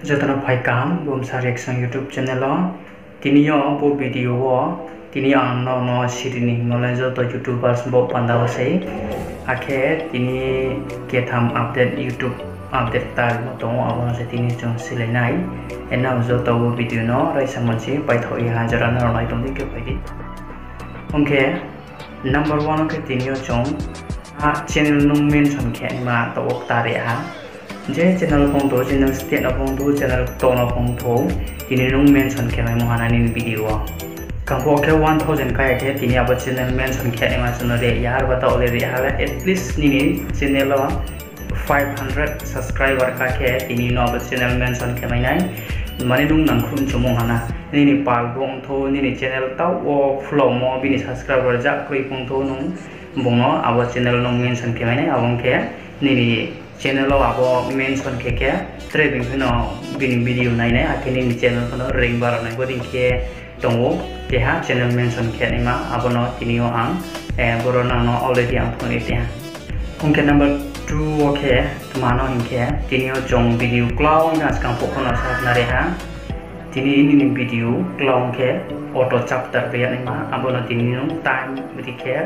Jatana paikam bom sarek sang YouTube channel lo tinio bo video wo tini ang no sirini knowledge to YouTubers bo pandaw sei akhe tini ke tham update YouTube update tar mo to awang se tini jong silenai ena zo to bo video no rai samonchi pai thoi hajara na nai tom ke pai di okay number 1 ke tinio jong channel nung men son khe ma to ok tare ha je channel phong to channel state na phong to channel to na phong to tini nung mention ke mai mohana ni video kam ho ke 1000 ka ke tini aba channel mention ke ma channel re yar bata ole re hala at least ni channel 500 subscriber ka ke tini no aba channel mention ke mai nai mani nung nang khun chumong hana ni pal bong tho ni channel taw o flow mo bini subscriber ja koi phong to nung bongo aba channel nung mention ke mai nai abong ke ni channel lo abo mention ke trading no bini video nai nai akini ni channel kono ring bar nai boding ke tongo ke ha channel mention ke ni ma abo no tinio ang borona no already ang phone ite ha ongke number 2 okay tumano inke tinio jong video cloud na skang po kono sa na re ha tini ini video cloud ke auto chapter pe ni ma abo no tinio time ke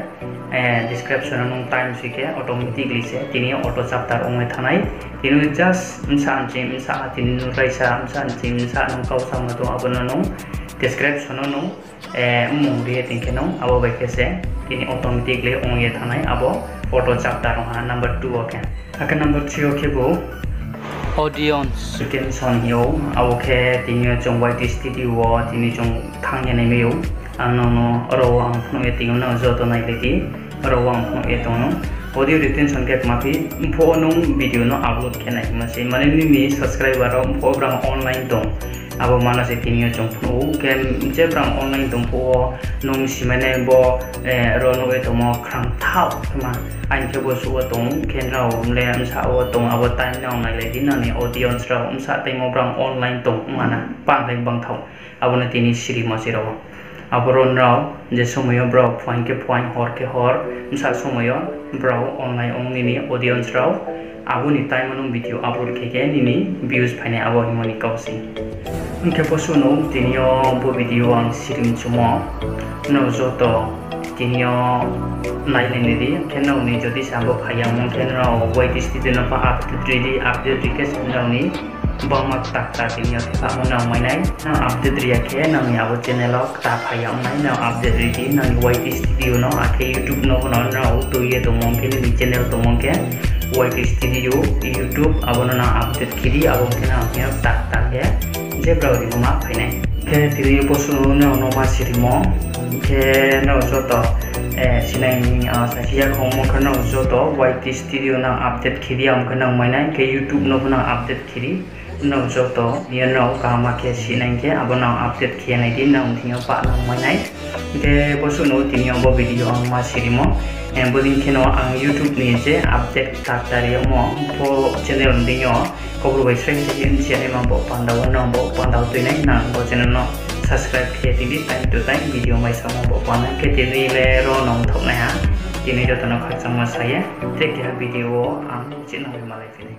description nung time sike automatically se tini auto chapter ong thanai tini just insan chim sa tini raisa insan chim sa nung kau sama to abono nung description nung mung re tinke nung abo ba ke se tini automatically ong ye thanai abo auto chapter ong number 2 okay aka number 3 okay bo audience ken son yo abo ke tini jong white studio tini jong thang ne me yo ano ro ang phno e ting no zo to nai leti ro ang phno e to no audio retention ke mapi pho nung video no upload ke nai ma se mane ni subscriber ro pho brang online dong abo mana se tinio jong phno ke je brang online dong pho nung simane bo ro no e to mo khang thau ma anh ke bo su tong ken rao le am sa o tong abo time nong nai leti na ni audience ro am sa te mo brang online dong mana pang deng bang thau abo na tini siri ma se ro aboron rao je somoyo bro point ke point hor ke hor msa somoyo bro online only ni audience rao abo ni time nung video upload ke ni views phane abo himoni kausi unke posu no tinio bo video ang sirim chumo no zoto tinio nai ni di kenno ni jodi sambo phaya mon kenno wait student pa update request no ni bang tak ta tinio ta mona mai nai na update ria ke na mi abo channel ta phaya nai na update ri na wait studio no ake youtube no na to ye to mon ke ni channel to mon ke wait studio youtube abo na update kiri abo ke na ke tak ke je browse mo ma phai nai ke tiri posu no no ma sirimo ke no joto sinai sa kia khong mo kana joto white studio na update kiri am kana mai nai ke youtube no na update kiri no joto ni no ka ma ke sinai ke abo na update ke nai din na thing pa na mai nai ke posu no tin bo video ang ma sirimo bodin ke no ang youtube ni je update ta tari mo po channel ndinyo ko bai strength ke in channel ma bo pandaw tu nai na bo channel no subscribe ke tini time to time video mai sama bo pana ke tini le ro nong thok na ha tini jo to no khachang ma saya take care video ang channel ma lai tini